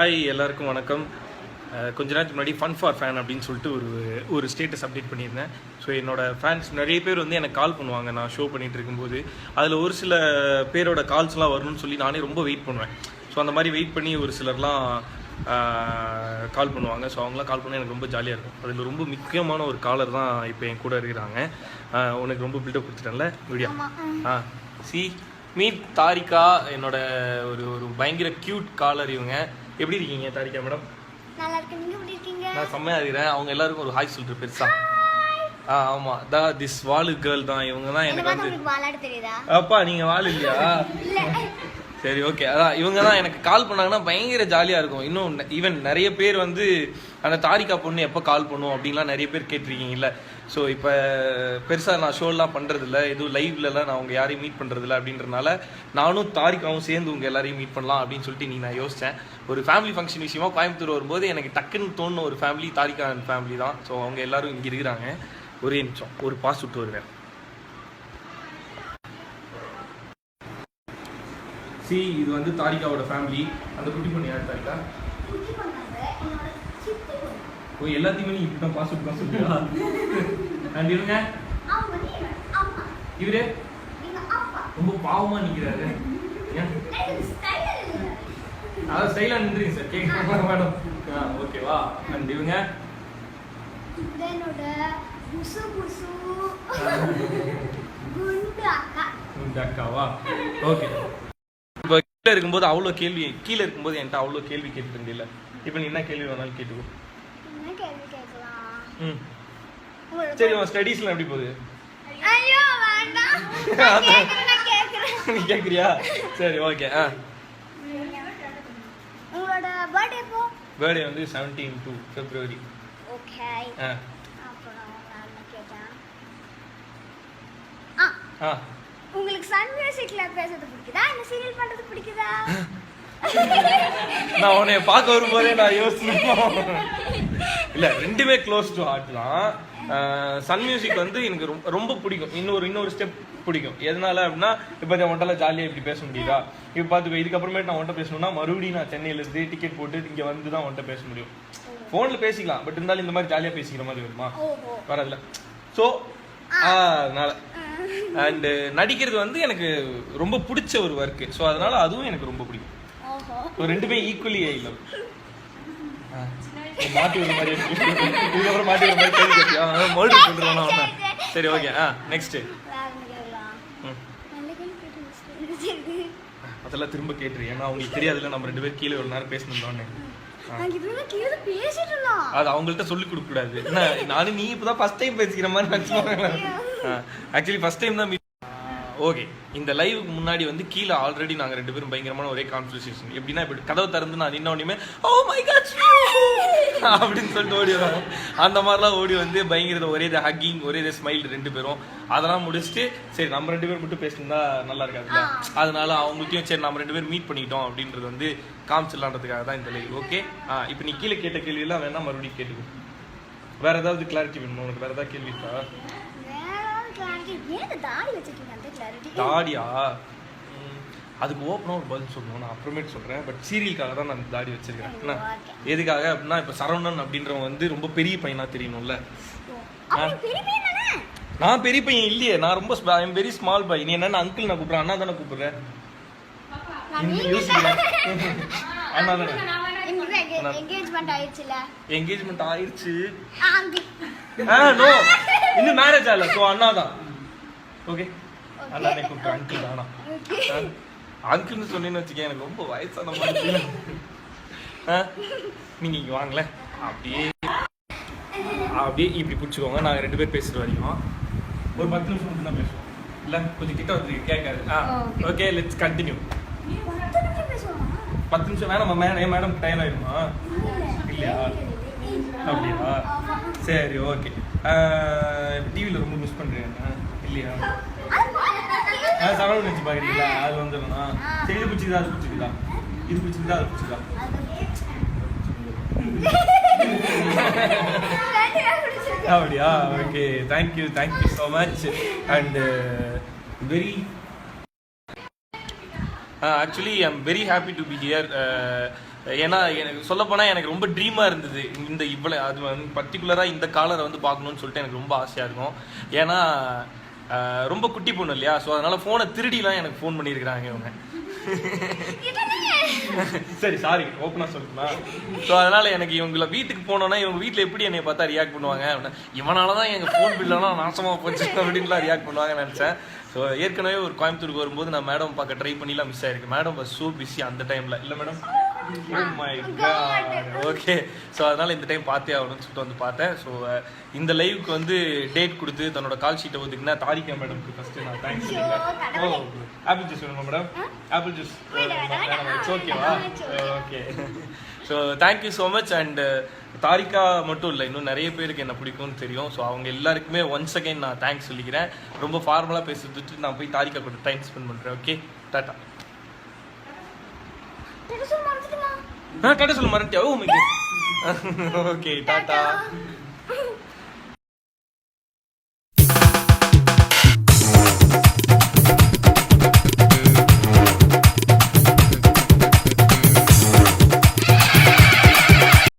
Hi எல்லாருக்கும் வணக்கம். கொஞ்ச நேரத்துக்கு முன்னாடி ஃபன் ஃபார் ஃபேன் அப்படின்னு சொல்லிட்டு ஒரு ஸ்டேட்டஸ் அப்டேட் பண்ணியிருந்தேன். ஸோ என்னோடய ஃபேன்ஸ் நிறைய பேர் வந்து எனக்கு கால் பண்ணுவாங்க நான் ஷோ பண்ணிகிட்டு இருக்கும்போது. அதில் ஒரு சில பேரோட கால்ஸ்லாம் வரணும்னு சொல்லி நானே ரொம்ப வெயிட் பண்ணுவேன். ஸோ அந்த மாதிரி வெயிட் பண்ணி ஒரு சிலர்லாம் கால் பண்ணுவாங்க. ஸோ அவங்களாம் கால் பண்ணால் எனக்கு ரொம்ப ஜாலியாக இருக்கும். அதில் ரொம்ப முக்கியமான ஒரு காலர் தான் இப்போ என் கூட இருக்கிறாங்க. உனக்கு ரொம்ப build up கொடுத்துட்டேன்ல video. C meet Tharika, என்னோட ஒரு பயங்கர க்யூட் காலர். இவங்க எப்படி இருக்கீங்க தாரிகா மேடம்? நல்லா இருக்கேன். நீங்க எப்படி இருக்கீங்க? நான் செம்மையா இருக்கிறேன். அவங்க எல்லாருக்கும் ஒரு ஹாய் சொல்லிட்டு பெருசா. ஆமா, திஸ் வாலு கேர்ள் தான். இவங்க தான் எனக்கு வந்து வாலாட தெரியுதா? அப்பா நீங்க வால் இல்லையா? சரி ஓகே. அதான் இவங்க தான் எனக்கு கால் பண்ணாங்கன்னா பயங்கர ஜாலியாக இருக்கும். இன்னும் ஈவன் நிறைய பேர் வந்து அந்த தாரிகா பொண்ணு எப்போ கால் பண்ணும் அப்படின்லாம் நிறைய பேர் கேட்டிருக்கீங்கல்ல. ஸோ இப்போ பெருசாக நான் ஷோலாம் பண்ணுறதில்ல, எதுவும் லைவ்லலாம் நான் அவங்க யாரையும் மீட் பண்ணுறதில்ல. அப்படின்றனால நானும் தாரிகாவும் சேர்ந்து உங்கள் எல்லாரையும் மீட் பண்ணலாம் அப்படின்னு சொல்லிட்டு நான் யோசித்தேன். ஒரு ஃபேமிலி ஃபங்க்ஷன் விஷயமா கோயம்புத்தூர் வரும்போது எனக்கு டக்குன்னு தோணுன ஒரு ஃபேமிலி தாரிகா ஃபேமிலி தான். ஸோ அவங்க எல்லாரும் இங்கே இருக்கிறாங்க. ஒரே நிமிஷம் ஒரு பாஸ் விட்டு வருவேன். இது வந்து தாரிகாவோட ஃபேமிலி. அந்த குட்டி பொண்ணு யார் தாரிகா? ஓ, எல்லாத்தையுமே நீ இப்படி தான் பாஸ் விட்டு தான் சொல்லுவா. அண்ட் இவங்க இவரு ரொம்ப பாவமா நிக்கிறாரு. அதான் ஸ்டைலா நின்றுங்க சார். கேட்க மேடம். ஓகேவா? அண்ட் இவங்க குண்டு அக்காவா? ஓகே. இப்போ கீழே இருக்கும்போது அவ்வளோ கேள்வி, கீழே இருக்கும்போது என்கிட்ட அவ்வளோ கேள்வி கேட்டுட்டு இருந்தில்ல. இப்போ நீ என்ன கேள்வி வேணாலும் கேட்டுக்கோ. ம் சரி, உன் ஸ்டடீஸ்லாம் எப்படி போகுது? ஐயோ வேண்டாம், நீ கேட்குறியா? சரி ஓகே. உங்களோட பர்த்டே எப்போ? பர்த்டே வந்து 17 February. ஓகே. அப்புறம் நான் கேட்டேன். உங்களுக்கு சன் மியூசிக்ல பேசுறது பிடிக்குதா இல்ல சீரியல் பண்றது பிடிக்குதா? நான் உன்னை பார்க்க வரும்போதே நான் யோசிச்சிருப்போம். இல்ல, ரெண்டுமே க்ளோஸ் டு ஹார்ட் தான். சன் மியூசிக் வந்து எனக்கு ரொம்ப பிடிக்கும். இன்னொரு ஸ்டெப் பிடிக்கும். எதனால அப்படின்னா, இப்போ நான் ஒன்றால ஜாலியாக இப்படி பேச முடியுதா? இப்போ பார்த்துக்கோ, இதுக்கப்புறமேட்டு நான் ஒன்றை பேசணும்னா மறுபடியும் நான் சென்னையிலேருந்து டிக்கெட் போட்டு இங்கே வந்து தான் ஒன்றை பேச முடியும். ஃபோனில் பேசிக்கலாம், பட் இருந்தாலும் இந்த மாதிரி ஜாலியாக பேசிக்கிற மாதிரி வருமா? வரதில்ல. ஸோ அதனால அண்ட் நடிக்கிறது வந்து எனக்கு ரொம்ப பிடிச்ச ஒரு ஒர்க்கு. ஸோ அதனால அதுவும் எனக்கு ரொம்ப பிடிக்கும். ரெண்டுமே ஈக்குவலி ஐ லவ். மாட்டி ஒரு மாதிரி இதுக்கப்புறம் மாட்டி ஒரு மாதிரி கேள்வி கேட்டியா? மறுபடி சொல்றேன். சரி ஓகே. நெக்ஸ்ட் அதெல்லாம் திரும்ப கேட்டுரு. ஏன்னா அவங்களுக்கு தெரியாதுல்ல நம்ம ரெண்டு பேரும் கீழே ஒரு நேரம் பேசணும்னு. அது அவங்கள்ட்ட சொல்லி கொடுக்க கூடாது. என்ன நானும் நீ இப்பதான் ஃபர்ஸ்ட் டைம் பேசிக்கிற மாதிரி நினைச்சுக்கோங்க. ஆக்சுவலி ஃபர்ஸ்ட் டைம் தான். ஓகே, இந்த லைவுக்கு முன்னாடி வந்து கீழே ஆல்ரெடி நாங்கள் ரெண்டு பேரும் பயங்கரமான ஒரே கான்வர்சேஷன். எப்படின்னா, இப்படி கதவை திறந்து நான் நின்ன உடனே ஓ மை காட் அப்படின்னு சொல்லிட்டு ஓடி வரோம். அந்த மாதிரிலாம் ஓடி வந்து பயங்கர ஒரே ஹக்கிங், ஒரே ஸ்மைல் ரெண்டு பேரும். அதெல்லாம் முடிச்சுட்டு சரி நம்ம ரெண்டு பேரும் மட்டும் பேசினா நல்லா இருக்காதுல்ல. அதனால அவங்களுக்கும் சரி நம்ம ரெண்டு பேரும் மீட் பண்ணிக்கிட்டோம் அப்படின்றது வந்து காமிச்சிடலான்றதுக்காக தான் இந்த லைவ். ஓகே. இப்போ நீ கீழே கேட்ட கேள்வியெல்லாம் வேணா மறுபடியும் கேட்டுக்கோ. வேற ஏதாவது கிளாரிட்டி வேணுமா உனக்கு? வேற ஏதாவது கேள்வி இருக்கா? தாடியா? அதுக்கு ஓப்பனா ஒரு பதில் சொல்லணும். நான் அப்புறமேட்டு சொல்றேன். பட் சீரியலுக்காக தான் நான் தாடி வச்சிருக்கேன். என்ன எதுக்காக அப்படின்னா, இப்ப சரவணன் அப்படின்றவன் வந்து ரொம்ப பெரிய பையனா தெரியணும்ல. நான் பெரிய பையன் இல்லையே, நான் ரொம்ப வெரி ஸ்மால் பாய். நீ என்ன அங்கிள் நான் கூப்பிடுறேன்? அண்ணா தானே கூப்பிடுறேன். அண்ணா தானே. என்கேஜ்மெண்ட் ஆயிடுச்சு. நோ, இன்னும் மேரேஜ் ஆகல. ஸோ அண்ணா தான். ஓகே, அண்ணானே கூப்பிட்டு அங்கிள் தானா? அங்கிள்னு சொன்னேன்னு வச்சுக்கேன், எனக்கு ரொம்ப வயசான மாதிரி. நீங்க இங்க வாங்கல, அப்படியே இப்படி பிடிச்சிக்கோங்க. நாங்கள் ரெண்டு பேர் பேசிட்டு வரைக்கும் ஒரு 10 நிமிஷம் மட்டும் தான் பேசுவோம். இல்லை கொஞ்சம் கிட்ட வந்து கேட்காது. Okay, let's continue. 10 நிமிஷம் வேணாம் மேடம், டைம் ஆயிடுமா? இல்லையா? அப்படியா? சரி ஓகே. டிவியில் ரொம்ப மிஸ் பண்ணுறேன் இல்லையா? சரவணன் வச்சு பார்க்குறீங்களா? அது வந்துடும்னா சரி. இது பிடிச்சிக்குதா? அது பிடிச்சிக்குதா? இது பிடிச்சிக்குதா? அது பிடிச்சிக்குதா? அப்படியா? Okay, thank you so much. And actually I'm very happy to be here. ஏன்னா எனக்கு சொல்லப்போனால் எனக்கு ரொம்ப ட்ரீமாக இருந்தது இந்த இவ்வளோ அது வந்து பர்டிகுலராக இந்த காலரை வந்து பார்க்கணுன்னு சொல்லிட்டு எனக்கு ரொம்ப ஆசையாக இருக்கும். ஏன்னா ரொம்ப குட்டி பொண்ணு இல்லையா, ஸோ அதனால் ஃபோனை திருடிலாம் எனக்கு ஃபோன் பண்ணியிருக்கிறாங்க இவங்க. சரி சாரி ஓப்பனாக சொல்லலாம். ஸோ அதனால் எனக்கு இவங்கள வீட்டுக்கு போனோன்னா இவங்க வீட்டில் எப்படி என்னை பார்த்தா ரியாக்ட் பண்ணுவாங்க அப்படின்னா, இவனால தான் எங்கள் ஃபோன் பில்லெல்லாம் நாசமாக போச்சு அப்படின்லாம் ரியாக்ட் பண்ணுவாங்கன்னு நினச்சேன். ஸோ ஏற்கனவே ஒரு கோயம்புத்தூருக்கு வரும்போது நான் மேடம் பார்க்க ட்ரை பண்ணிலாம் மிஸ் ஆயிருக்கு. மேடம் வாஸ் ஸோ பிஸி அந்த டைமில். இல்லை madam? Oh my God. Okay, so அதனால் இந்த டைம் பார்த்தே ஆகணும்னு சொல்லிட்டு வந்து பார்த்தேன். ஸோ இந்த லைவுக்கு வந்து டேட் கொடுத்து தன்னோட கால் ஷீட்டை ஒதுக்குன்னா தாரிகா மேடம்க்கு ஃபஸ்ட்டு நான் தேங்க்ஸ் சொல்லிக்கிறேன். ஓ ஆப்பிள் ஜூஸ் வேணுமா மேடம்? ஆப்பிள் ஜூஸ் இட்ஸ் ஓகேவா? Okay, so thank you so much. And Tharika மட்டும் இல்லை, இன்னும் நிறைய பேருக்கு என்ன பிடிக்கும்னு தெரியும். ஸோ அவங்க எல்லாருக்குமே ஒன்ஸ் அகைன் நான் தேங்க்ஸ் சொல்லிக்கிறேன். ரொம்ப ஃபார்மலாக பேசுறதுட்டு நான் போய் தாரிகா கூட டைம் ஸ்பெண்ட் பண்ணுறேன். Okay, tata. டாட்டா சொல்ல மறந்துட்டியா? Oh my God. Okay, tata.